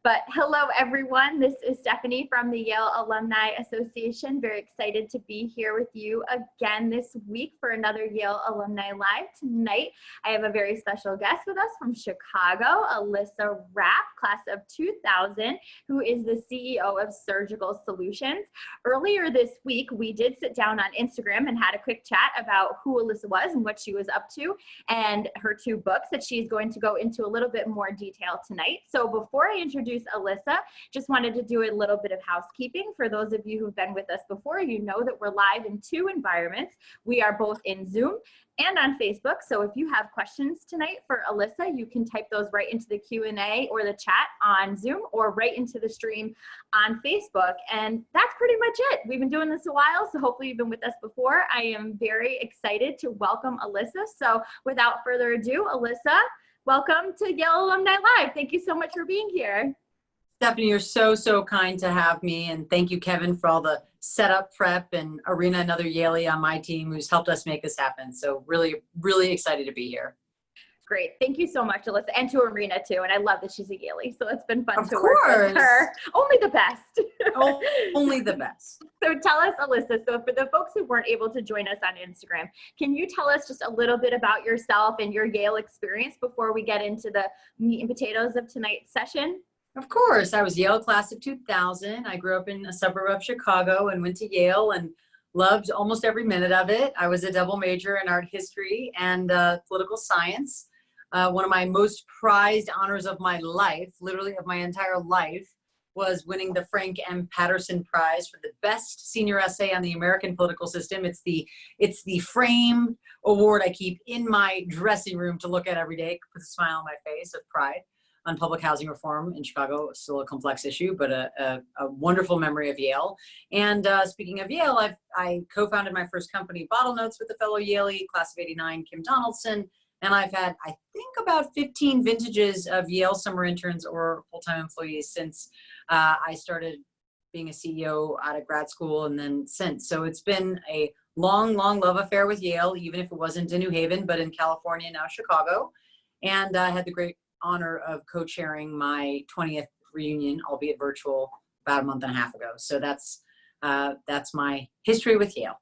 But hello, everyone. This is Stephanie from the Yale Alumni Association. Very excited to be here with you again this week for another Yale Alumni Live. Tonight, I have a very special guest with us from Chicago, Alyssa Rapp, class of 2000, who is the CEO of Surgical Solutions. Earlier this week, we did sit down on Instagram and had a quick chat about who Alyssa was and what she was up to and her two books that she's going to go into a little bit more detail tonight. So before I introduce Alyssa, just wanted to do a little bit of housekeeping. For those of you who've been with us before, you know that we're live in two environments. We are both in Zoom and on Facebook. So if you have questions tonight for Alyssa, you can type those right into the Q&A or the chat on Zoom or right into the stream on Facebook. And that's pretty much it. We've been doing this a while, so hopefully you've been with us before. I am very excited to welcome Alyssa. So without further ado, Alyssa, welcome to Yale Alumni Live. Thank you so much for being here. Stephanie, you're so kind to have me. And thank you, Kevin, for all the setup prep, and Arena, another Yaley on my team who's helped us make this happen. So really excited to be here. Great. Thank you so much, Alyssa, and to Arena too. And I love that she's a Yaley, so it's been fun of to course. work with her. Only the best. Only the best. So tell us, Alyssa, so for the folks who weren't able to join us on Instagram, can you tell us just a little bit about yourself and your Yale experience before we get into the meat and potatoes of tonight's session? Of course. I was Yale class of 2000. I grew up in a suburb of Chicago and went to Yale and loved almost every minute of it. I was a double major in art history and political science. One of my most prized honors of my life, literally of my entire life, was winning the Frank M. Patterson Prize for the best senior essay on the American political system. It's the frame award I keep in my dressing room to look at every day, with a smile on my face of pride on public housing reform in Chicago. It's still a complex issue, but a wonderful memory of Yale. And speaking of Yale, I co-founded my first company, Bottle Notes, with a fellow Yaley, class of '89, Kim Donaldson. And I've had, I think, about 15 vintages of Yale summer interns or full-time employees since I started being a CEO out of grad school and then since. So it's been a long love affair with Yale, even if it wasn't in New Haven, but in California, now Chicago. And I had the great honor of co-chairing my 20th reunion, albeit virtual, about a month and a half ago. So that's my history with Yale.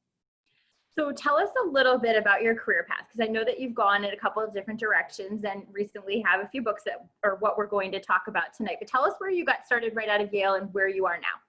So tell us a little bit about your career path, because I know that you've gone in a couple of different directions and recently have a few books that are what we're going to talk about tonight. But tell us where you got started right out of Yale and where you are now.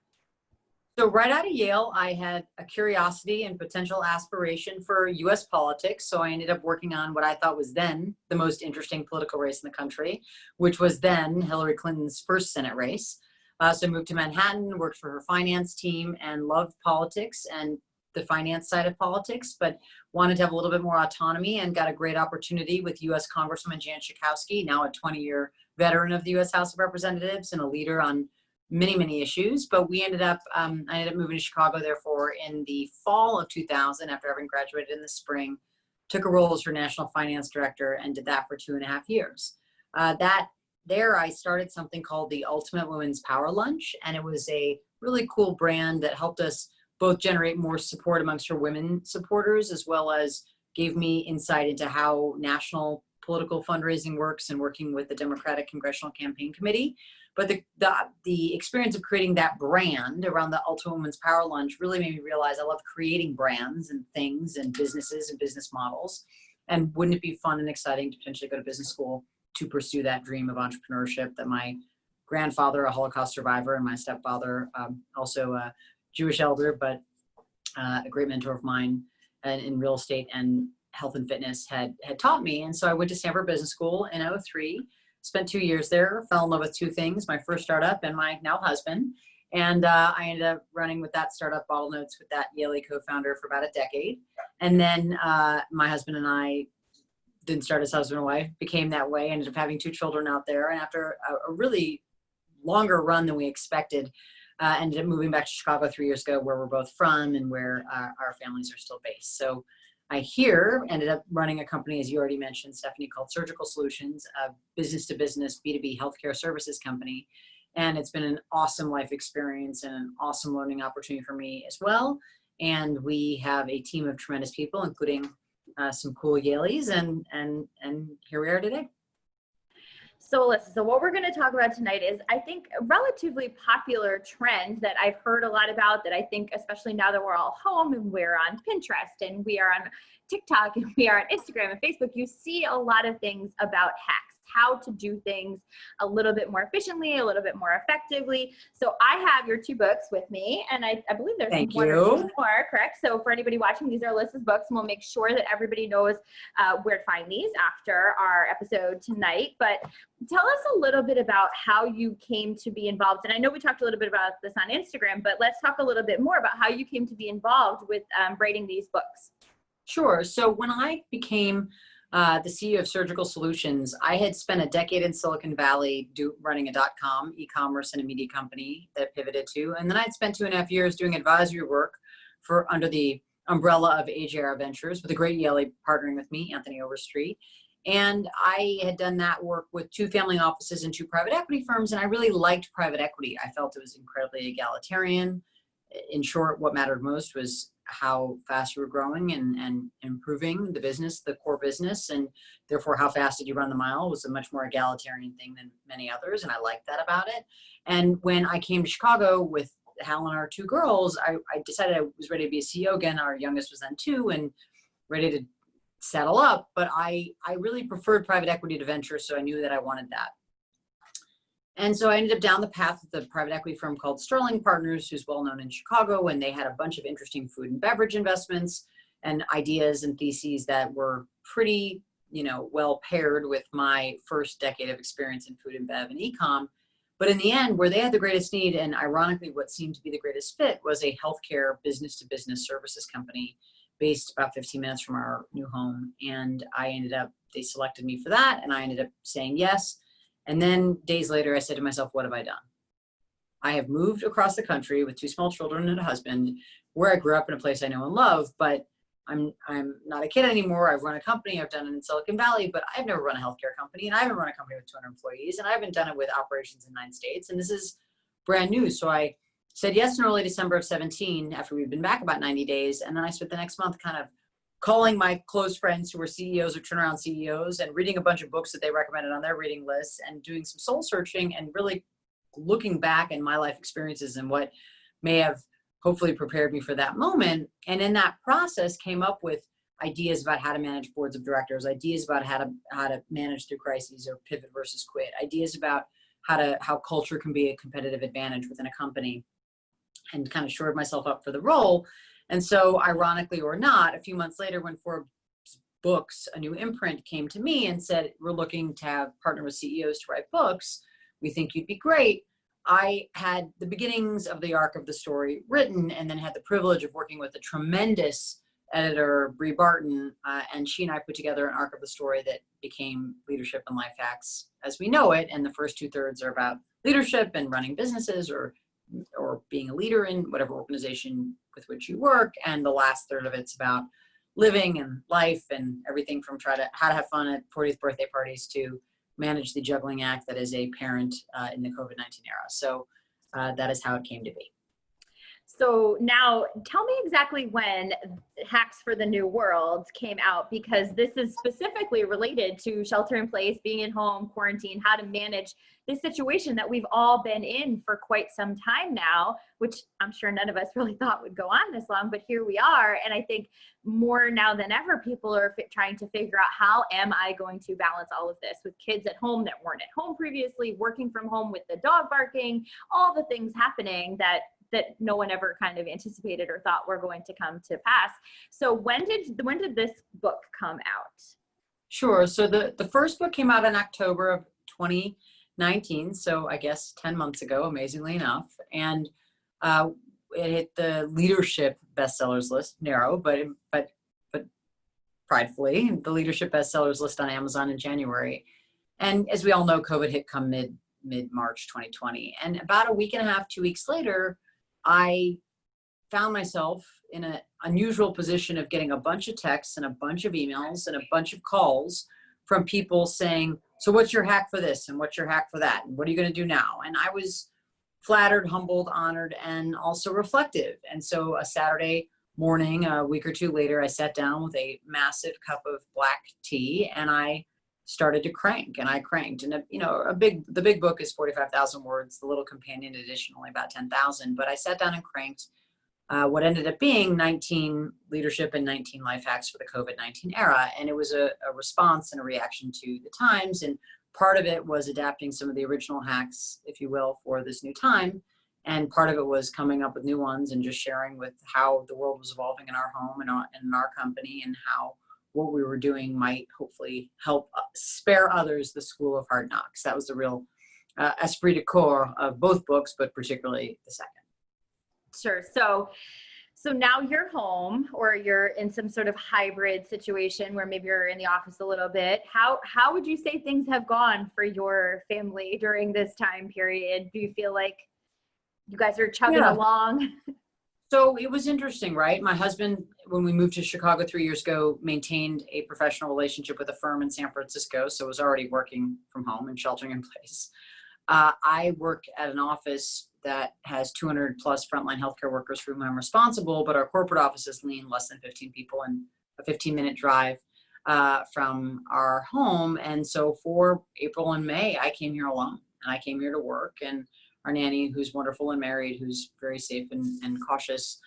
So right out of Yale, I had a curiosity and potential aspiration for U.S. politics. So I ended up working on what I thought was then the most interesting political race in the country, which was then Hillary Clinton's first Senate race. So I moved to Manhattan, worked for her finance team, and loved politics and the finance side of politics, but wanted to have a little bit more autonomy and got a great opportunity with U.S. Congresswoman Jan Schakowsky, now a 20-year veteran of the U.S. House of Representatives and a leader on many issues. But I ended up moving to Chicago, therefore, in the fall of 2000 after having graduated in the spring, took a role as her national finance director and did that for 2.5 years. There I started something called the Ultimate Women's Power Lunch, and it was a really cool brand that helped us both generate more support amongst her women supporters, as well as gave me insight into how national political fundraising works and working with the Democratic Congressional Campaign Committee. But the experience of creating that brand around the Ultimate Women's Power Lunch really made me realize I love creating brands and things and businesses and business models. And wouldn't it be fun and exciting to potentially go to business school to pursue that dream of entrepreneurship that my grandfather, a Holocaust survivor, and my stepfather, also a Jewish elder, but a great mentor of mine in real estate and health and fitness had taught me. And so I went to Stanford Business School in '03, spent 2 years there, fell in love with two things, my first startup and my now husband. And I ended up running with that startup, Bottle Notes, with that Yaley co-founder for about a decade. And then my husband and I didn't start as husband and wife, became that way, ended up having 2 children out there. And after a really longer run than we expected, ended up moving back to Chicago 3 years ago, where we're both from and where our families are still based. So I ended up running a company, as you already mentioned, Stephanie, called Surgical Solutions, a business-to-business B2B healthcare services company. And it's been an awesome life experience and an awesome learning opportunity for me as well. And we have a team of tremendous people, including some cool Yaleys, and here we are today. So Alyssa, so what we're going to talk about tonight is, I think, a relatively popular trend that I've heard a lot about, that I think, especially now that we're all home and we're on Pinterest and we are on TikTok and we are on Instagram and Facebook, you see a lot of things about hacks, how to do things a little bit more efficiently, a little bit more effectively. So I have your two books with me, and I believe there's one or two more, correct? So for anybody watching, these are Alyssa's books, and we'll make sure that everybody knows where to find these after our episode tonight. But tell us a little bit about how you came to be involved. And I know we talked a little bit about this on Instagram, but let's talk a little bit more about how you came to be involved with writing these books. Sure. So when I became the CEO of Surgical Solutions, I had spent a decade in Silicon Valley running a .com e-commerce and a media company that pivoted to. And then I'd spent 2.5 years doing advisory work for under the umbrella of AJR Ventures with a great Yale partnering with me, Anthony Overstreet. And I had done that work with 2 family offices and 2 private equity firms. And I really liked private equity. I felt it was incredibly egalitarian. In short, what mattered most was how fast you were growing and improving the business, the core business, and therefore how fast did you run the mile was a much more egalitarian thing than many others. And I liked that about it. And when I came to Chicago with Hal and our 2 girls, I decided I was ready to be a CEO again. Our youngest was then 2 and ready to settle up. But I really preferred private equity to venture, so I knew that I wanted that. And so I ended up down the path with a private equity firm called Sterling Partners, who's well known in Chicago, and they had a bunch of interesting food and beverage investments and ideas and theses that were pretty, well paired with my first decade of experience in food and bev and e-com. But in the end, where they had the greatest need, and ironically what seemed to be the greatest fit, was a healthcare business-to-business services company based about 15 minutes from our new home. And they selected me for that, and I ended up saying yes. And then days later, I said to myself, what have I done? I have moved across the country with 2 small children and a husband, where I grew up in a place I know and love, but I'm not a kid anymore. I've run a company. I've done it in Silicon Valley, but I've never run a healthcare company, and I haven't run a company with 200 employees, and I haven't done it with operations in 9 states. And this is brand new. So I said yes in early December of 17, after we'd been back about 90 days. And then I spent the next month kind of calling my close friends who were CEOs or turnaround CEOs and reading a bunch of books that they recommended on their reading lists and doing some soul searching and really looking back in my life experiences and what may have hopefully prepared me for that moment. And in that process came up with ideas about how to manage boards of directors, ideas about how to manage through crises or pivot versus quit, ideas about how culture can be a competitive advantage within a company, and kind of shored myself up for the role. And so ironically or not, a few months later, when Forbes Books, a new imprint, came to me and said, we're looking to partner with CEOs to write books, we think you'd be great. I had the beginnings of the arc of the story written, and then had the privilege of working with a tremendous editor, Bree Barton, and she and I put together an arc of the story that became Leadership and Life Hacks as we know it. And the first 2/3 are about leadership and running businesses or being a leader in whatever organization with which you work. And the last third of it's about living and life and everything from how to have fun at 40th birthday parties to manage the juggling act that is a parent in the COVID-19 era. So that is how it came to be. So now tell me exactly when Hacks for the New World came out, because this is specifically related to shelter in place, being at home, quarantine, how to manage this situation that we've all been in for quite some time now, which I'm sure none of us really thought would go on this long, but here we are. And I think more now than ever, people are trying to figure out, how am I going to balance all of this with kids at home that weren't at home previously, working from home with the dog barking, all the things happening that no one ever kind of anticipated or thought were going to come to pass. So when did this book come out? Sure. So the first book came out in October of 2019. So I guess 10 months ago, amazingly enough. And it hit the leadership bestsellers list, narrow, but pridefully, the leadership bestsellers list on Amazon in January. And as we all know, COVID hit come mid-March 2020. And about a week and a half, 2 weeks later, I found myself in an unusual position of getting a bunch of texts and a bunch of emails and a bunch of calls from people saying, so what's your hack for this? And what's your hack for that? And what are you going to do now? And I was flattered, humbled, honored, and also reflective. And so a Saturday morning, a week or two later, I sat down with a massive cup of black tea and I started to crank, and I cranked. And the big book is 45,000 words. The little companion edition only about 10,000. But I sat down and cranked what ended up being 19 leadership and 19 life hacks for the COVID-19 era. And it was a response and a reaction to the times. And part of it was adapting some of the original hacks, if you will, for this new time. And part of it was coming up with new ones and just sharing with how the world was evolving in our home and in our company, and how what we were doing might hopefully help spare others the school of hard knocks. That was the real esprit de corps of both books, but particularly the second. Sure. So now you're home, or you're in some sort of hybrid situation where maybe you're in the office a little bit. How would you say things have gone for your family during this time period? Do you feel like you guys are chugging along? So it was interesting, right? My husband, when we moved to Chicago 3 years ago, maintained a professional relationship with a firm in San Francisco. So was already working from home and sheltering in place. I work at an office that has 200 plus frontline healthcare workers for whom I'm responsible, but our corporate office is lean, less than 15 people, and a 15-minute drive from our home. And so for April and May, I came here alone, and I came here to work. And our nanny, who's wonderful and married, who's very safe and cautious,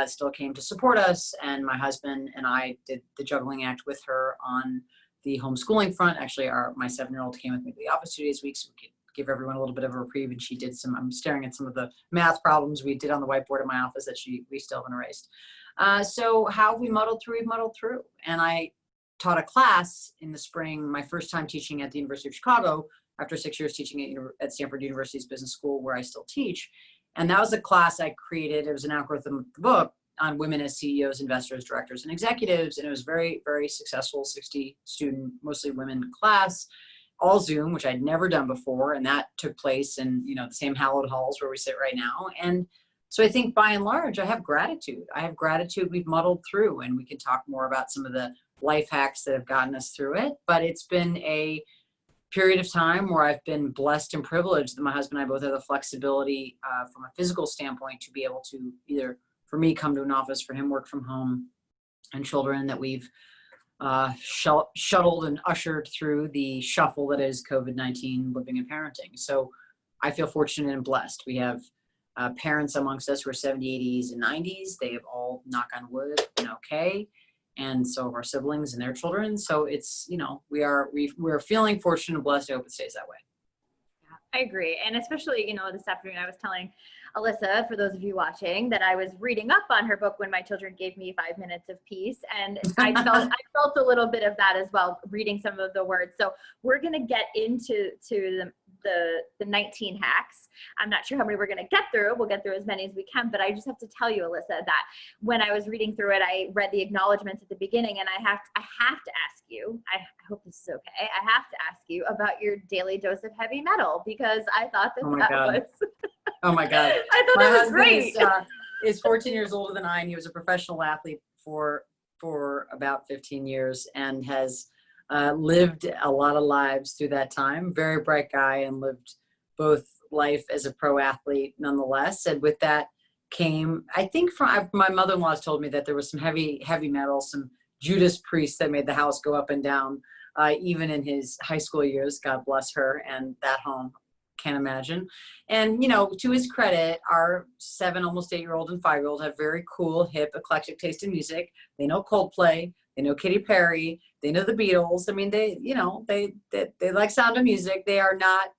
still came to support us. And my husband and I did the juggling act with her on the homeschooling front. Actually, my 7-year-old came with me to the office 2 days a week, so we could give everyone a little bit of a reprieve. And she did I'm staring at some of the math problems we did on the whiteboard in my office that we still haven't erased. So how we muddled through, we've muddled through. And I taught a class in the spring, my first time teaching at the University of Chicago, after 6 years teaching at Stanford University's business school, where I still teach. And that was a class I created. It was an outgrowth of the book on women as CEOs, investors, directors, and executives. And it was very, very successful, 60 student, mostly women class, all Zoom, which I'd never done before. And that took place in, the same hallowed halls where we sit right now. And so I think by and large, I have gratitude. We've muddled through, and we can talk more about some of the life hacks that have gotten us through it. But it's been a period of time where I've been blessed and privileged that my husband and I both have the flexibility from a physical standpoint to be able to either, for me, come to an office, for him work from home, and children that we've shuttled and ushered through the shuffle that is COVID-19 living and parenting. So I feel fortunate and blessed. We have parents amongst us who are 70s, 80s, and 90s. They have all, knock on wood, been okay. And so have our siblings and their children. So it's, we're feeling fortunate and blessed. I hope it stays that way. Yeah, I agree. And especially, this afternoon I was telling Alyssa, for those of you watching, that I was reading up on her book when my children gave me 5 minutes of peace. And I felt a little bit of that as well, reading some of the words. So we're going to get into the 19 hacks. I'm not sure how many we're going to get through. We'll get through as many as we can, but I just have to tell you, Alyssa, that when I was reading through it, I read the acknowledgments at the beginning, and I have to ask you, I hope this is okay, I have to ask you about your daily dose of heavy metal, because I thought that was oh my God. I thought that was great. Is 14 years older than I, and he was a professional athlete for about 15 years, and has lived a lot of lives through that time. Very bright guy, and lived both life as a pro athlete nonetheless. And with that came, I think my mother-in-law has told me that there was some heavy metal, some Judas Priest that made the house go up and down, even in his high school years, God bless her and that home. Can't imagine. And, to his credit, our 7, almost 8-year-old and 5-year-old have very cool, hip, eclectic taste in music. They know Coldplay. They know Katy Perry. They know the Beatles. I mean, they like Sound of Music. They are not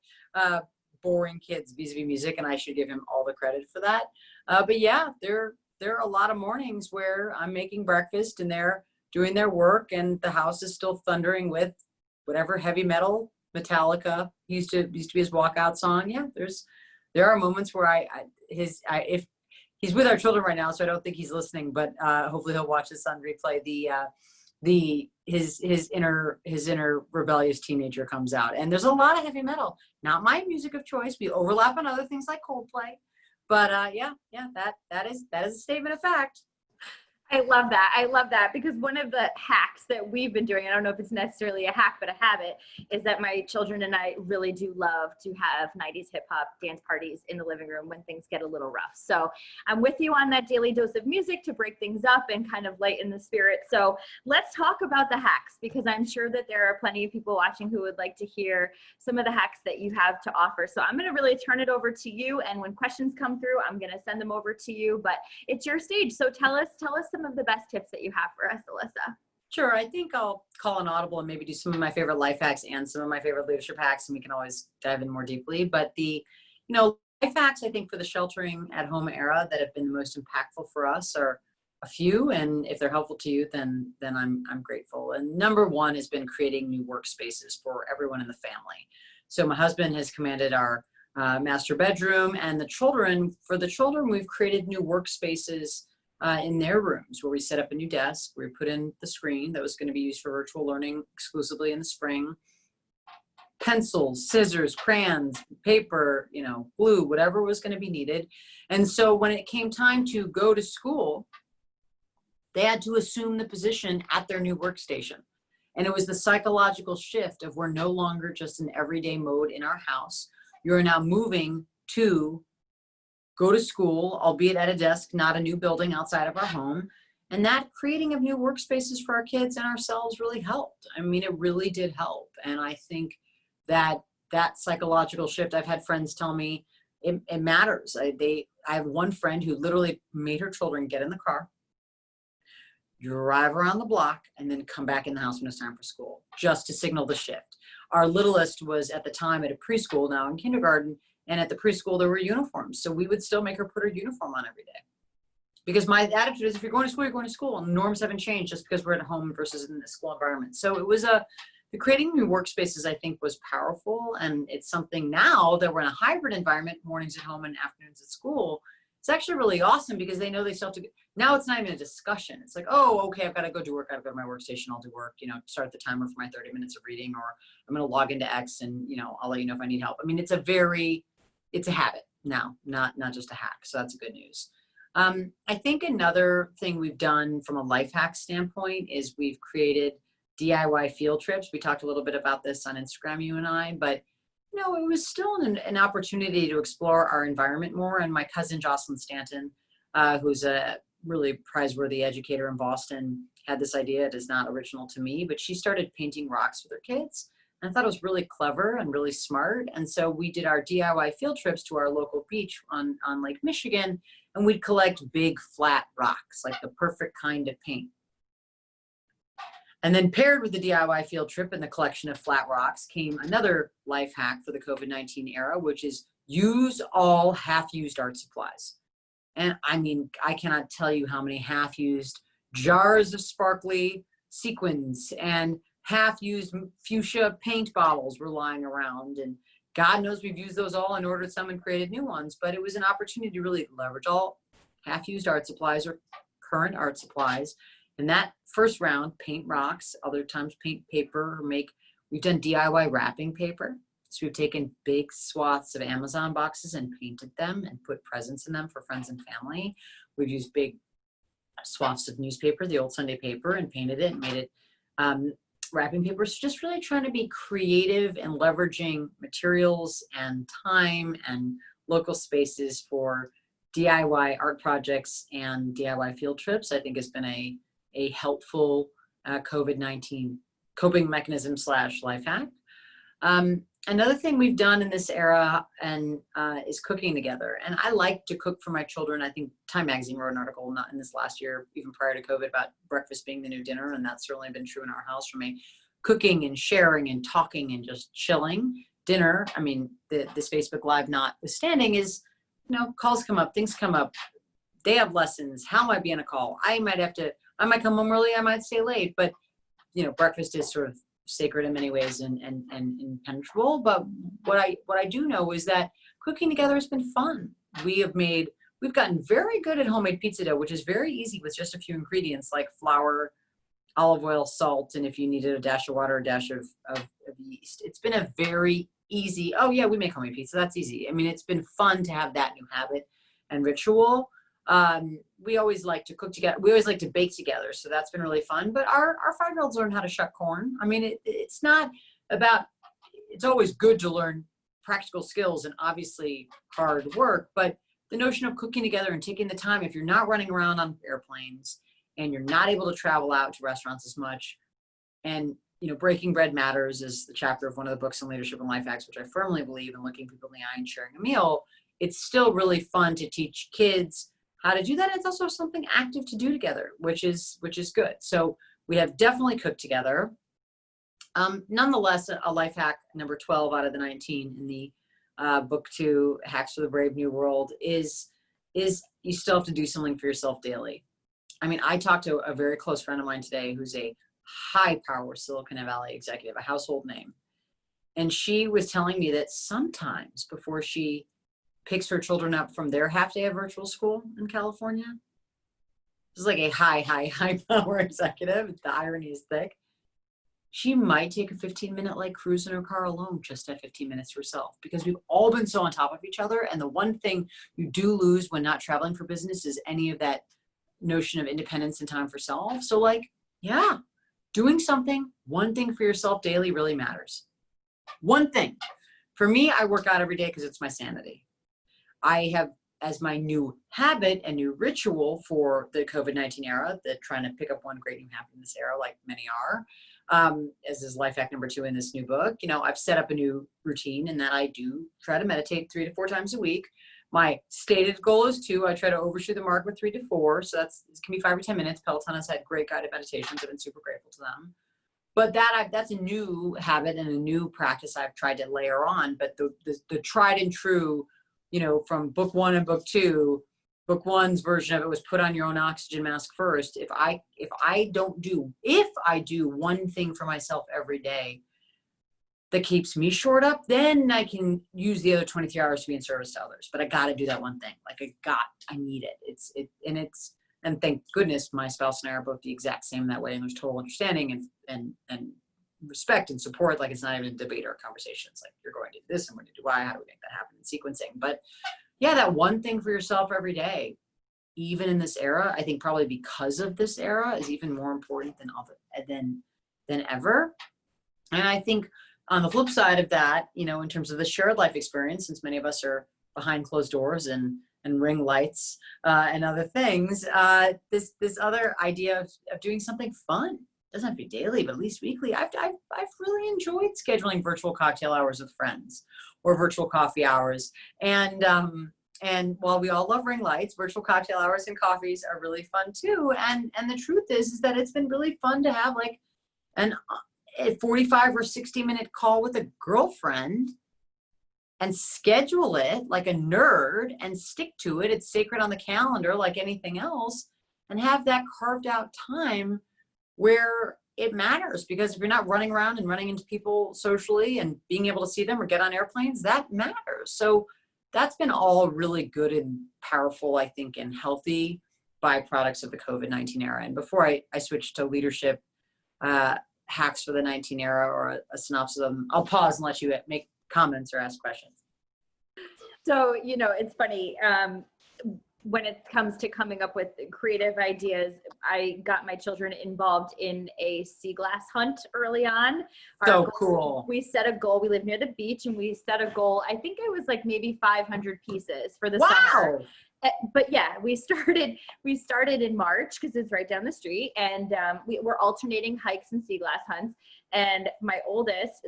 boring kids vis-a-vis music, and I should give him all the credit for that. But yeah, there are a lot of mornings where I'm making breakfast and they're doing their work, and the house is still thundering with whatever heavy metal, Metallica used to be his walkout song. Yeah, there are moments where if he's with our children right now, so I don't think he's listening, but hopefully he'll watch this on replay. His inner rebellious teenager comes out, and there's a lot of heavy metal. Not my music of choice. We overlap on other things like Coldplay, but that is a statement of fact. I love that. I love that because one of the hacks that we've been doing, I don't know if it's necessarily a hack, but a habit, is that my children and I really do love to have 90s hip hop dance parties in the living room when things get a little rough. So I'm with you on that daily dose of music to break things up and kind of lighten the spirit. So let's talk about the hacks, because I'm sure that there are plenty of people watching who would like to hear some of the hacks that you have to offer. So I'm going to really turn it over to you. And when questions come through, I'm going to send them over to you, but it's your stage. So tell us some of the best tips that you have for us, Alyssa. Sure. I think I'll call an audible and maybe do some of my favorite life hacks and some of my favorite leadership hacks, and we can always dive in more deeply. But life hacks, I think, for the sheltering at home era that have been the most impactful for us are a few. And if they're helpful to you, then I'm grateful. And number one has been creating new workspaces for everyone in the family. So my husband has commanded our master bedroom, and for the children, we've created new workspaces in their rooms where we set up a new desk. We put in the screen that was going to be used for virtual learning exclusively in the spring. Pencils, scissors, crayons, paper, glue, whatever was going to be needed. And so when it came time to go to school, they had to assume the position at their new workstation. And it was the psychological shift of we're no longer just in everyday mode in our house. You're now moving to go to school, albeit at a desk, not a new building outside of our home. And that creating of new workspaces for our kids and ourselves really helped. I mean, it really did help. And I think that psychological shift, I've had friends tell me it matters. I have one friend who literally made her children get in the car, drive around the block, and then come back in the house when it's time for school, just to signal the shift. Our littlest was at the time at a preschool, now in kindergarten, and at the preschool there were uniforms. So we would still make her put her uniform on every day. Because my attitude is, if you're going to school, you're going to school. And norms haven't changed just because we're at home versus in the school environment. So it was the creating new workspaces, I think, was powerful. And it's something now that we're in a hybrid environment, mornings at home and afternoons at school. It's actually really awesome because they know they still have to, now it's not even a discussion. It's like, oh, okay, I've got to go do work. I've got my workstation, I'll do work, start the timer for my 30 minutes of reading, or I'm going to log into X and, I'll let you know if I need help. I mean, it's a habit now, not just a hack. So that's good news. I think another thing we've done from a life hack standpoint is we've created DIY field trips. We talked a little bit about this on Instagram, you and I, but it was still an opportunity to explore our environment more. And my cousin Jocelyn Stanton, who's a really prizeworthy educator in Boston, had this idea. It is not original to me, but she started painting rocks with her kids. And I thought it was really clever and really smart. And so we did our DIY field trips to our local beach on Lake Michigan, and we'd collect big flat rocks, like the perfect kind of paint. And then paired with the DIY field trip and the collection of flat rocks came another life hack for the COVID-19 era, which is use all half-used art supplies. And I mean, I cannot tell you how many half-used jars of sparkly sequins and half-used fuchsia paint bottles were lying around. And God knows we've used those all and ordered some and created new ones, but it was an opportunity to really leverage all half-used art supplies or current art supplies. And that first round, paint rocks, other times paint paper, we've done DIY wrapping paper. So we've taken big swaths of Amazon boxes and painted them and put presents in them for friends and family. We've used big swaths of newspaper, the old Sunday paper, and painted it and made it wrapping paper. So just really trying to be creative and leveraging materials and time and local spaces for DIY art projects and DIY field trips, I think has been a helpful COVID-19 coping mechanism / life hack. Another thing we've done in this era is cooking together. And I like to cook for my children. I think Time Magazine wrote an article, not in this last year, even prior to COVID, about breakfast being the new dinner. And that's certainly been true in our house from a cooking and sharing and talking and just chilling. Dinner, I mean, this Facebook Live notwithstanding is, calls come up, things come up. They have lessons. How might be on a call? I might come home early, I might stay late, but breakfast is sort of sacred in many ways and impenetrable. But what I do know is that cooking together has been fun. We've gotten very good at homemade pizza dough, which is very easy with just a few ingredients like flour, olive oil, salt, and if you needed a dash of water, a dash of yeast. It's been a very easy, oh yeah, we make homemade pizza, that's easy. I mean, it's been fun to have that new habit and ritual. We always like to cook together. We always like to bake together. So that's been really fun. But our 5-year-olds learn how to shuck corn. I mean, it's not about, it's always good to learn practical skills and obviously hard work, but the notion of cooking together and taking the time, if you're not running around on airplanes and you're not able to travel out to restaurants as much, and breaking bread matters is the chapter of one of the books on leadership and life hacks, which I firmly believe in, looking people in the eye and sharing a meal. It's still really fun to teach kids how to do that. It's also something active to do together, which is good. So we have definitely cooked together. Nonetheless, a life hack number 12 out of the 19 in the book 2, Hacks for the Brave New World, is you still have to do something for yourself daily. I mean, I talked to a very close friend of mine today who's a high power Silicon Valley executive, a household name. And she was telling me that sometimes before she picks her children up from their half day of virtual school in California, this is like a high power executive. The irony is thick. She might take a 15-minute cruise in her car alone, just to have 15 minutes to herself, because we've all been so on top of each other. And the one thing you do lose when not traveling for business is any of that notion of independence and time for self. So doing one thing for yourself daily really matters. One thing. For me, I work out every day because it's my sanity. I have as my new habit and new ritual for the COVID-19 era, that trying to pick up one great new habit in this era, like many are, as is life hack number 2 in this new book. I've set up a new routine, and that I do try to meditate 3 to 4 times a week. My stated goal is 2. I try to overshoot the mark with 3 to 4. So it can be 5 or 10 minutes. Peloton has had great guided meditations. I've been super grateful to them. But that's a new habit and a new practice I've tried to layer on. But the tried and true, from book 1 and book 2, book 1's version of it was put on your own oxygen mask first. If I do one thing for myself every day that keeps me shored up, then I can use the other 23 hours to be in service to others. But I got to do that one thing. I need it. And thank goodness my spouse and I are both the exact same that way. And there's total understanding and respect and support. It's not even a debate or a conversation. It's you're going to do this and we're going to do Y. How do we make that happen in sequencing? But yeah, that one thing for yourself every day, even in this era, I think probably because of this era, is even more important than ever. And I think on the flip side of that, in terms of the shared life experience, since many of us are behind closed doors and ring lights and other things, this other idea of doing something fun. Doesn't have to be daily, but at least weekly. I've really enjoyed scheduling virtual cocktail hours with friends or virtual coffee hours. And while we all love ring lights, virtual cocktail hours and coffees are really fun too. And the truth is that it's been really fun to have a 45 or 60-minute call with a girlfriend and schedule it like a nerd and stick to it. It's sacred on the calendar like anything else, and have that carved out time where it matters. Because if you're not running around and running into people socially and being able to see them or get on airplanes, that matters. So that's been all really good and powerful, I think, and healthy byproducts of the COVID-19 era. And before I switch to leadership hacks for the 19 era, or a synopsis of them, I'll pause and let you make comments or ask questions. So, it's funny. When it comes to coming up with creative ideas, I got my children involved in a sea glass hunt early on. Cool. We set a goal. We live near the beach, and we set a goal. I think it was maybe 500 pieces for the summer. But yeah, we started in March because it's right down the street, and we were alternating hikes and sea glass hunts. And my oldest,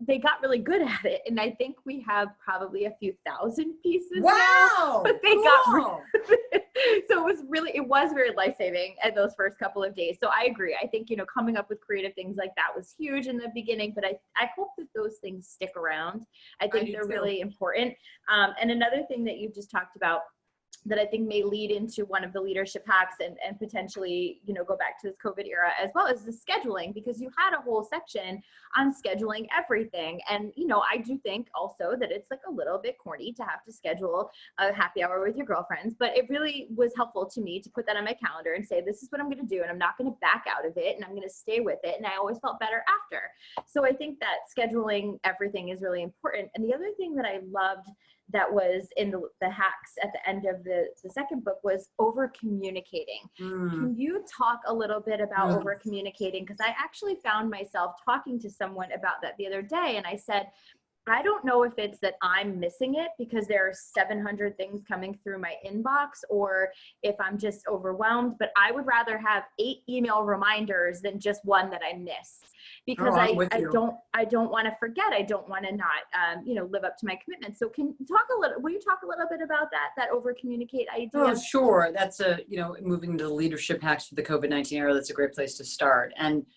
they got really good at it, and I think we have probably a few thousand pieces now. But they got so it was very life-saving at those first couple of days. So I agree. I think coming up with creative things like that was huge in the beginning, but I hope that those things stick around. I think they're really important. And another thing that you just talked about that I think may lead into one of the leadership hacks and potentially, go back to this COVID era as well, as the scheduling, because you had a whole section on scheduling everything. And, I do think also that it's a little bit corny to have to schedule a happy hour with your girlfriends, but it really was helpful to me to put that on my calendar and say, this is what I'm going to do, and I'm not going to back out of it, and I'm going to stay with it. And I always felt better after. So I think that scheduling everything is really important. And the other thing that I loved that was in the hacks at the end of the second book was over communicating. Can you talk a little bit about over communicating? Because I actually found myself talking to someone about that the other day, and I said, I don't know if it's that I'm missing it because there are 700 things coming through my inbox, or if I'm just overwhelmed, but I would rather have 8 email reminders than just one that I miss, because I don't want to forget. I don't want to not, live up to my commitment. So will you talk a little bit about that over communicate idea? Oh, sure. That's moving to the leadership hacks for the COVID-19 era. That's a great place to start. And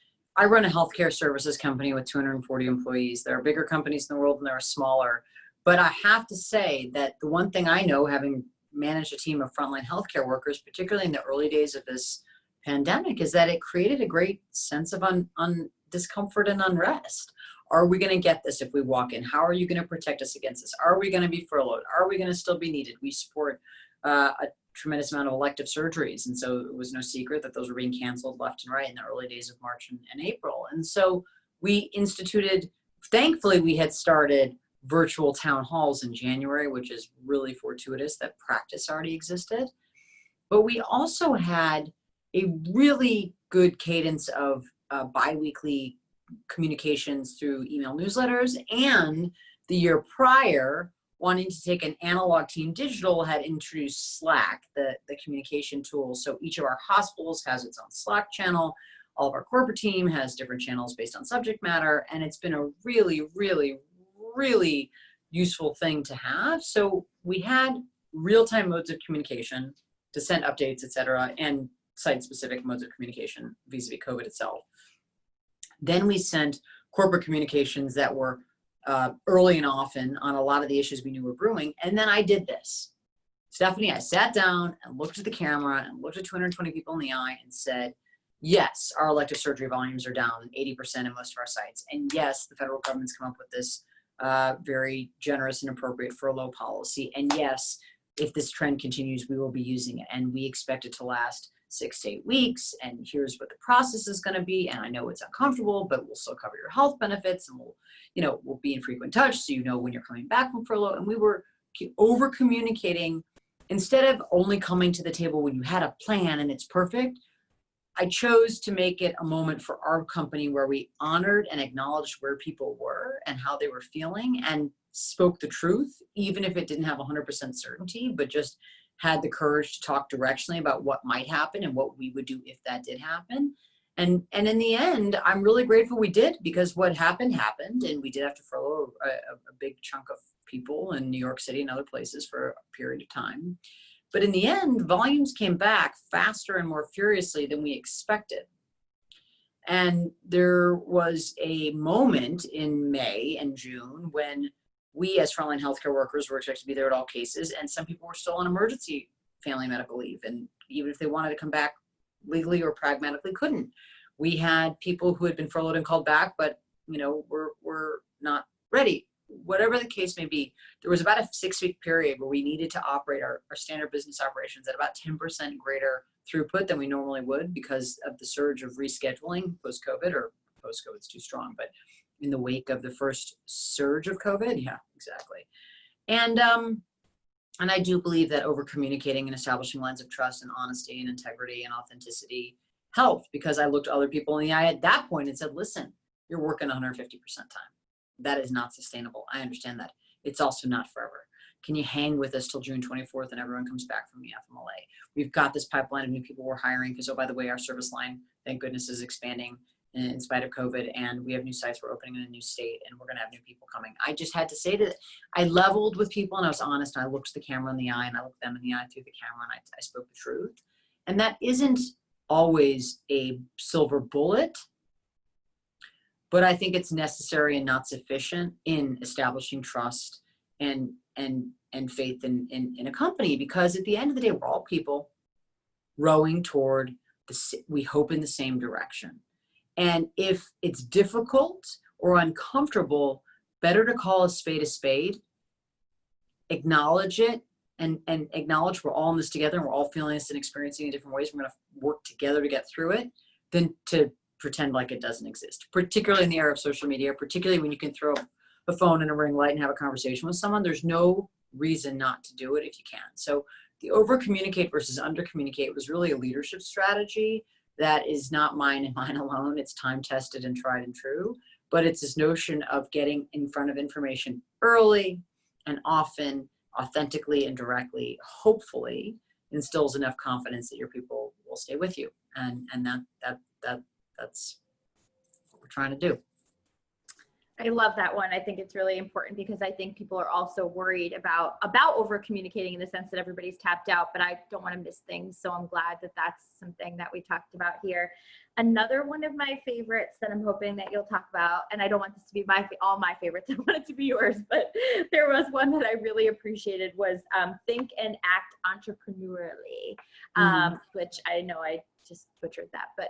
I run a healthcare services company with 240 employees. There are bigger companies in the world and there are smaller. But I have to say that the one thing I know, having managed a team of frontline healthcare workers, particularly in the early days of this pandemic, is that it created a great sense of discomfort and unrest. Are we going to get this if we walk in? How are you going to protect us against this? Are we going to be furloughed? Are we going to still be needed? We support a tremendous amount of elective surgeries. And so it was no secret that those were being canceled left and right in the early days of March and April. And so we instituted, thankfully we had started virtual town halls in January, which is really fortuitous that practice already existed. But we also had a really good cadence of biweekly communications through email newsletters, and the year prior, wanting to take an analog team digital, had introduced Slack, the communication tool. So each of our hospitals has its own Slack channel. All of our corporate team has different channels based on subject matter. And it's been a really, really, really useful thing to have. So we had real-time modes of communication to send updates, et cetera, and site-specific modes of communication vis-a-vis COVID itself. Then we sent corporate communications that were early and often on a lot of the issues we knew were brewing. And then I did this. Stephanie, I sat down and looked at the camera and looked at 220 people in the eye and said, yes, our elective surgery volumes are down 80% in most of our sites. And yes, the federal government's come up with this very generous and appropriate furlough policy. And yes, if this trend continues, we will be using it. And we expect it to last 6 to 8 weeks. And here's what the process is going to be. And I know it's uncomfortable, but we'll still cover your health benefits, and we'll be in frequent touch, so you know when you're coming back from furlough. And we were over communicating. Instead of only coming to the table when you had a plan and it's perfect, I chose to make it a moment for our company where we honored and acknowledged where people were and how they were feeling, and spoke the truth, even if it didn't have 100% certainty, but just had the courage to talk directionally about what might happen and what we would do if that did happen. And in the end, I'm really grateful we did, because what happened, and we did have to furlough a big chunk of people in New York City and other places for a period of time. But in the end, volumes came back faster and more furiously than we expected. And there was a moment in May and June when we as frontline healthcare workers were expected to be there at all cases, and some people were still on emergency family medical leave. And even if they wanted to come back legally or pragmatically, couldn't. We had people who had been furloughed and called back, but were not ready. Whatever the case may be, there was about a 6-week period where we needed to operate our standard business operations at about 10% greater throughput than we normally would, because of the surge of rescheduling post-COVID, or post-COVID's too strong, but in the wake of the first surge of COVID. Yeah, exactly. And I do believe that over communicating and establishing lines of trust and honesty and integrity and authenticity helped, because I looked other people in the eye at that point and said, listen, you're working 150% time. That is not sustainable. I understand that. It's also not forever. Can you hang with us till June 24th and everyone comes back from the FMLA? We've got this pipeline of new people we're hiring, because, oh, by the way, our service line, thank goodness, is expanding in spite of COVID, and we have new sites we're opening in a new state, and we're going to have new people coming. I just had to say that I leveled with people, and I was honest, and I looked the camera in the eye, and I looked them in the eye through the camera, and I spoke the truth. And that isn't always a silver bullet, but I think it's necessary and not sufficient in establishing trust and faith in a company, because at the end of the day, we're all people rowing toward we hope in the same direction. And if it's difficult or uncomfortable, better to call a spade, acknowledge it, and acknowledge we're all in this together and we're all feeling this and experiencing it in different ways. We're going to work together to get through it, than to pretend like it doesn't exist, particularly in the era of social media, particularly when you can throw a phone in a ring light and have a conversation with someone. There's no reason not to do it if you can. So the over communicate versus under communicate was really a leadership strategy that is not mine and mine alone. It's time tested and tried and true, but it's this notion of getting in front of information early and often, authentically and directly, hopefully instills enough confidence that your people will stay with you. And that's what we're trying to do. I love that one. I think it's really important because I think people are also worried about over communicating in the sense that everybody's tapped out, but I don't want to miss things. So I'm glad that that's something that we talked about here. Another one of my favorites that I'm hoping that you'll talk about, and I don't want this to be all my favorites, I want it to be yours, but there was one that I really appreciated was think and act entrepreneurially, which I know I just butchered that, but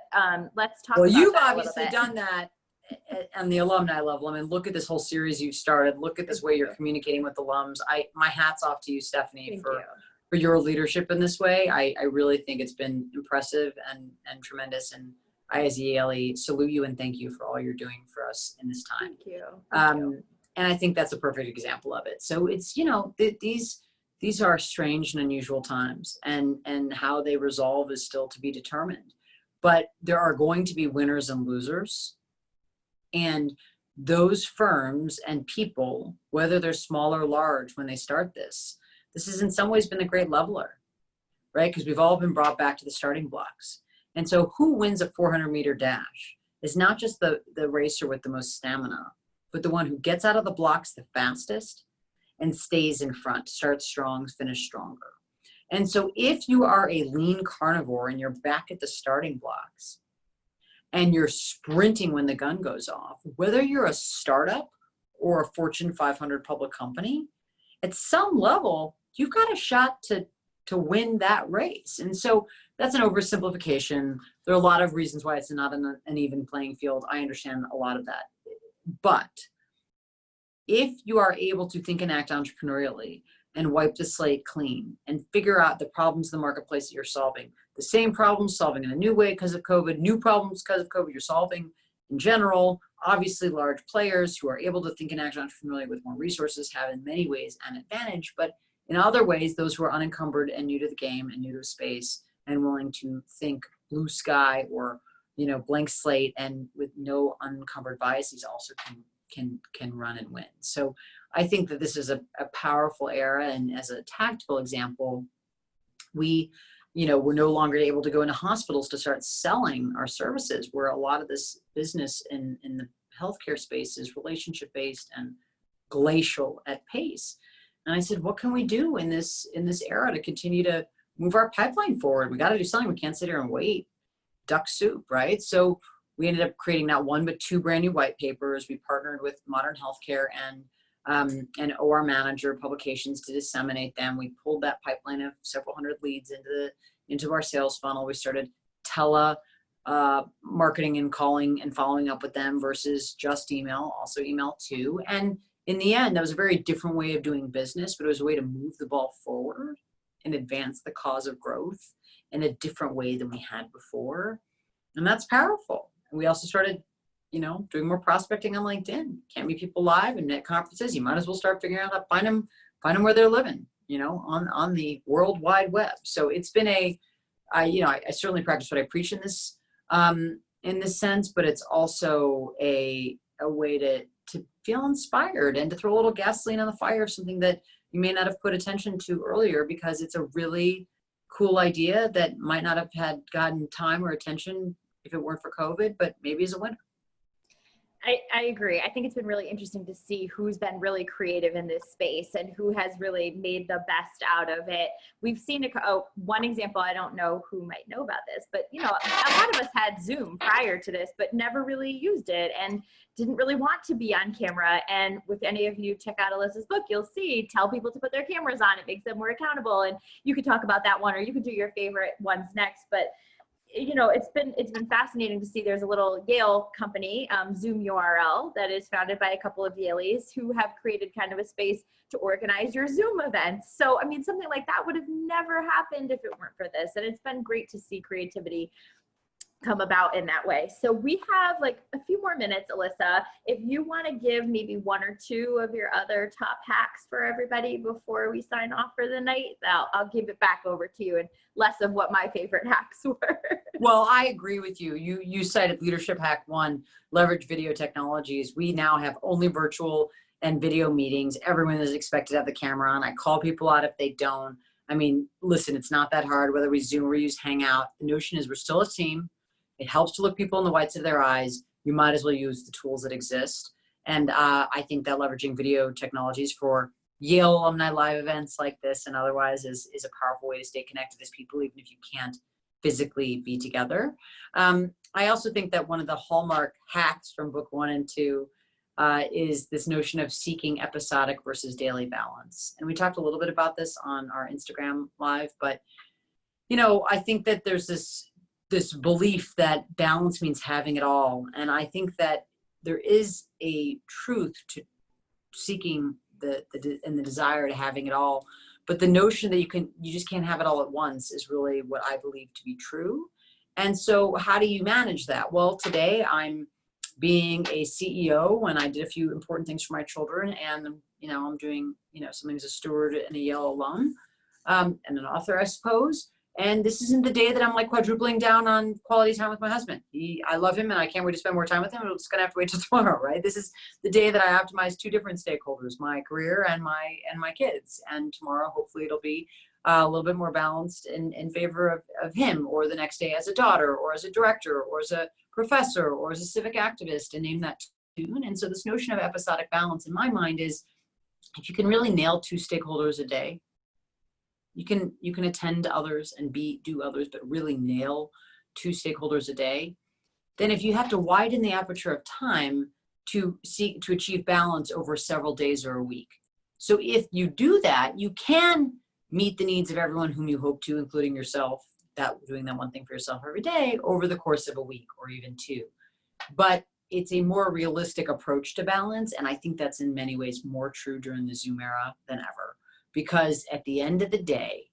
let's talk about that. Well, you've obviously done that on the alumni level. I mean, look at this whole series you've started. Look at this way you're communicating with alums. My hat's off to you, Stephanie, for your leadership in this way. I really think it's been impressive and tremendous. And I, as a Yale, salute you and thank you for all you're doing for us in this time. Thank you. Thank you. And I think that's a perfect example of it. So it's, these are strange and unusual times, and how they resolve is still to be determined. But there are going to be winners and losers. And those firms and people, whether they're small or large, when they start this has in some ways been the great leveler, right? Because we've all been brought back to the starting blocks. And so who wins a 400-meter dash is not just the racer with the most stamina, but the one who gets out of the blocks the fastest and stays in front, starts strong, finish stronger. And so if you are a lean carnivore and you're back at the starting blocks, and you're sprinting when the gun goes off, whether you're a startup or a Fortune 500 public company, at some level, you've got a shot to win that race. And so that's an oversimplification. There are a lot of reasons why it's not an even playing field. I understand a lot of that. But if you are able to think and act entrepreneurially and wipe the slate clean and figure out the problems in the marketplace that you're solving, the same problems solving in a new way because of COVID, new problems because of COVID you're solving in general, obviously large players who are able to think and act entrepreneurially with more resources have in many ways an advantage, but in other ways, those who are unencumbered and new to the game and new to space and willing to think blue sky or, blank slate and with no unencumbered biases also can run and win. So I think that this is a powerful era. And as a tactical example, we're no longer able to go into hospitals to start selling our services, where a lot of this business in the healthcare space is relationship-based and glacial at pace. And I said, what can we do in this era to continue to move our pipeline forward? We got to do something. We can't sit here and wait. Duck soup, right? So we ended up creating not one, but two brand new white papers. We partnered with Modern Healthcare and OR Manager publications to disseminate them. We pulled that pipeline of several hundred leads into our sales funnel. We started marketing and calling and following up with them versus just email, also email too. And in the end, that was a very different way of doing business, but it was a way to move the ball forward and advance the cause of growth in a different way than we had before. And that's powerful. And we also started doing more prospecting on LinkedIn. Can't meet people live and at conferences. You might as well start figuring out how to find them where they're living, on the World Wide Web. So it's been I certainly practice what I preach in this sense, but it's also a way to feel inspired and to throw a little gasoline on the fire of something that you may not have put attention to earlier because it's a really cool idea that might not have had gotten time or attention if it weren't for COVID, but maybe is a winner. I agree. I think it's been really interesting to see who's been really creative in this space and who has really made the best out of it. We've seen one example, I don't know who might know about this, but a lot of us had Zoom prior to this, but never really used it and didn't really want to be on camera. And with any of you check out Alyssa's book, you'll see, tell people to put their cameras on. It makes them more accountable. And you could talk about that one, or you could do your favorite ones next. But it's been fascinating to see. There's a little Yale company, Zoom URL, that is founded by a couple of Yaleys who have created kind of a space to organize your Zoom events. So, something like that would have never happened if it weren't for this. And it's been great to see creativity come about in that way. So we have like a few more minutes, Alyssa. If you want to give maybe one or two of your other top hacks for everybody before we sign off for the night, I'll give it back over to you and less of what my favorite hacks were. Well, I agree with you. You cited leadership hack one, leverage video technologies. We now have only virtual and video meetings. Everyone is expected to have the camera on. I call people out if they don't. I mean, listen, it's not that hard, whether we Zoom or use Hangout. The notion is we're still a team. It helps to look people in the whites of their eyes. You might as well use the tools that exist. And I think that leveraging video technologies for Yale Alumni live events like this and otherwise is a powerful way to stay connected as people, even if you can't physically be together. I also think that one of the hallmark hacks from book 1 and 2 is this notion of seeking episodic versus daily balance. And we talked a little bit about this on our Instagram live, but I think that there's this belief that balance means having it all. And I think that there is a truth to seeking and the desire to having it all. But the notion that you just can't have it all at once is really what I believe to be true. And so how do you manage that? Well, today I'm being a CEO when I did a few important things for my children, and I'm doing something as a steward and a Yale alum, and an author, I suppose. And this isn't the day that I'm like quadrupling down on quality time with my husband. I love him and I can't wait to spend more time with him. It's gonna have to wait till tomorrow, right? This is the day that I optimize two different stakeholders, my career and my kids. And tomorrow, hopefully it'll be a little bit more balanced in favor of him, or the next day as a daughter or as a director or as a professor or as a civic activist, and name that tune. And so this notion of episodic balance in my mind is, if you can really nail two stakeholders a day, you can attend to others and do others, but really nail two stakeholders a day. Then if you have to widen the aperture of time to achieve balance over several days or a week. So if you do that, you can meet the needs of everyone whom you hope to, including yourself, doing that one thing for yourself every day over the course of a week or even two. But it's a more realistic approach to balance. And I think that's in many ways more true during the Zoom era than ever. Because at the end of the day,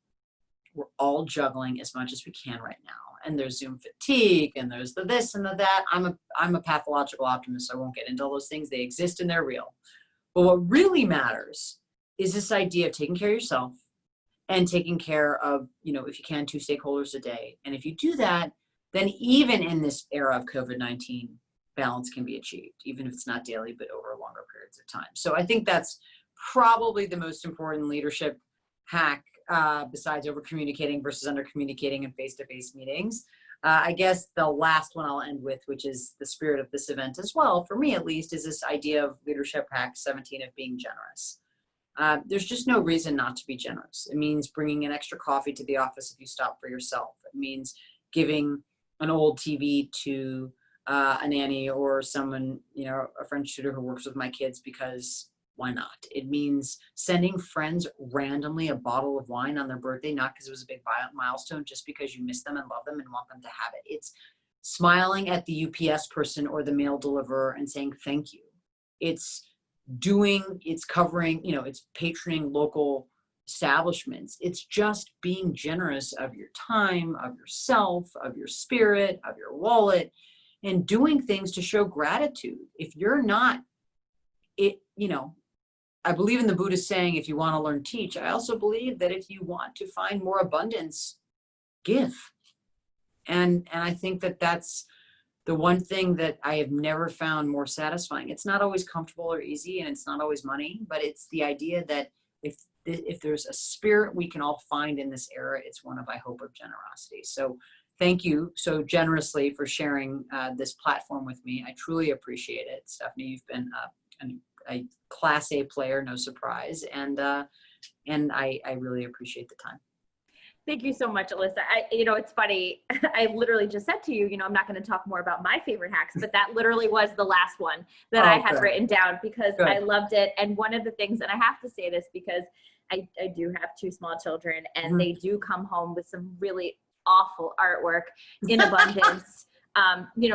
we're all juggling as much as we can right now. And there's Zoom fatigue, and there's the this and the that. I'm a pathological optimist, so I won't get into all those things. They exist and they're real. But what really matters is this idea of taking care of yourself and taking care of, if you can, two stakeholders a day. And if you do that, then even in this era of COVID-19, balance can be achieved, even if it's not daily, but over longer periods of time. So I think that's probably the most important leadership hack, besides over communicating versus under communicating in face-to-face meetings. I guess the last one I'll end with, which is the spirit of this event as well, for me at least, is this idea of leadership hack 17 of being generous. There's just no reason not to be generous. It means bringing an extra coffee to the office if you stop for yourself. It means giving an old TV to a nanny or someone, a French tutor who works with my kids, because why not? It means sending friends randomly a bottle of wine on their birthday, not because it was a big milestone, just because you miss them and love them and want them to have it. It's smiling at the UPS person or the mail deliverer and saying thank you. It's covering, it's patroning local establishments. It's just being generous of your time, of yourself, of your spirit, of your wallet, and doing things to show gratitude. If you're not, I believe in the Buddhist saying, if you want to learn, teach. I also believe that if you want to find more abundance, give. And I think that that's the one thing that I have never found more satisfying. It's not always comfortable or easy, and it's not always money, but it's the idea that if there's a spirit we can all find in this era, it's one of, I hope, of generosity. So thank you so generously for sharing this platform with me. I truly appreciate it. Stephanie, you've been a class A player, no surprise. And I really appreciate the time. Thank you so much, Alyssa. It's funny. I literally just said to you, I'm not going to talk more about my favorite hacks, but that literally was the last one that I had written down because I loved it. And one of the things, and I have to say this because I do have two small children, and they do come home with some really awful artwork in abundance,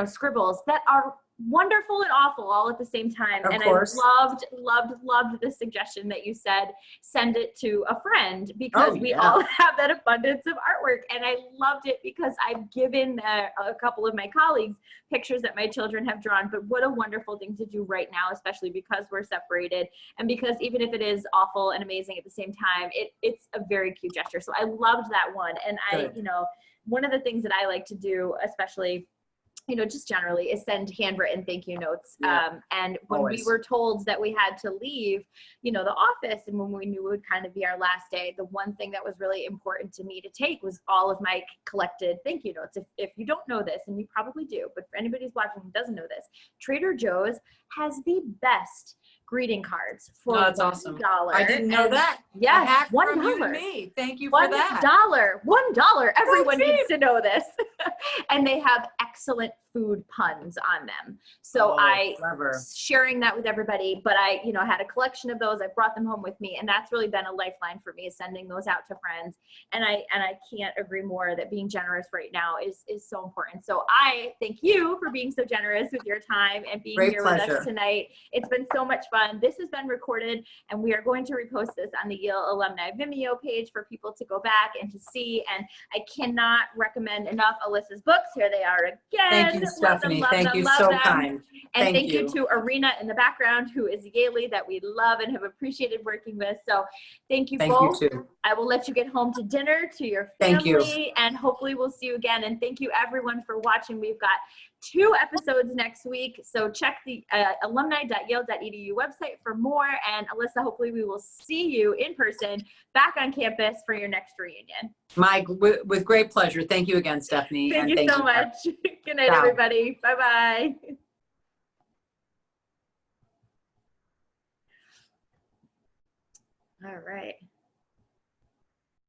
scribbles that are wonderful and awful all at the same time. Of And course. I loved the suggestion that you said, send it to a friend, because we all have that abundance of artwork. And I loved it because I've given a couple of my colleagues pictures that my children have drawn, but what a wonderful thing to do right now, especially because we're separated, and because even if it is awful and amazing at the same time, it's a very cute gesture. So I loved that one. And I, you know, one of the things that I like to do, especially, you know, just generally, is send handwritten thank you notes. And when we were told that we had to leave, you know, the office, and when we knew it would kind of be our last day, the one thing that was really important to me to take was all of my collected thank you notes. If you don't know this, and you probably do, but for anybody who's watching who doesn't know this, Trader Joe's has the best greeting cards for that's awesome. $1. I didn't know that. Yes, $1. Me. Thank you for that. $1. Everyone needs to know this. And they have excellent food puns on them. So sharing that with everybody, but I, you know, had a collection of those. I brought them home with me, and that's really been a lifeline for me, is sending those out to friends. And I can't agree more that being generous right now is so important. So I thank you for being so generous with your time and being here with us tonight. It's been so much fun. This has been recorded, and we are going to repost this on the Yale Alumni Vimeo page for people to go back and to see. And I cannot recommend enough Alyssa's books. Here they are again. Thank you, Stephanie. Thank you, so kind. And thank you to Arena in the background, who is Yale that we love and have appreciated working with. So thank you both. Thank you too. I will let you get home to dinner, to your family, and hopefully we'll see you again. And thank you everyone for watching. We've got 2 episodes next week, so check the alumni.yale.edu website for more. And Alyssa, hopefully we will see you in person back on campus for your next reunion. With great pleasure. Thank you again, Stephanie. Thank you so much. Good night, everybody. Bye-bye. All right.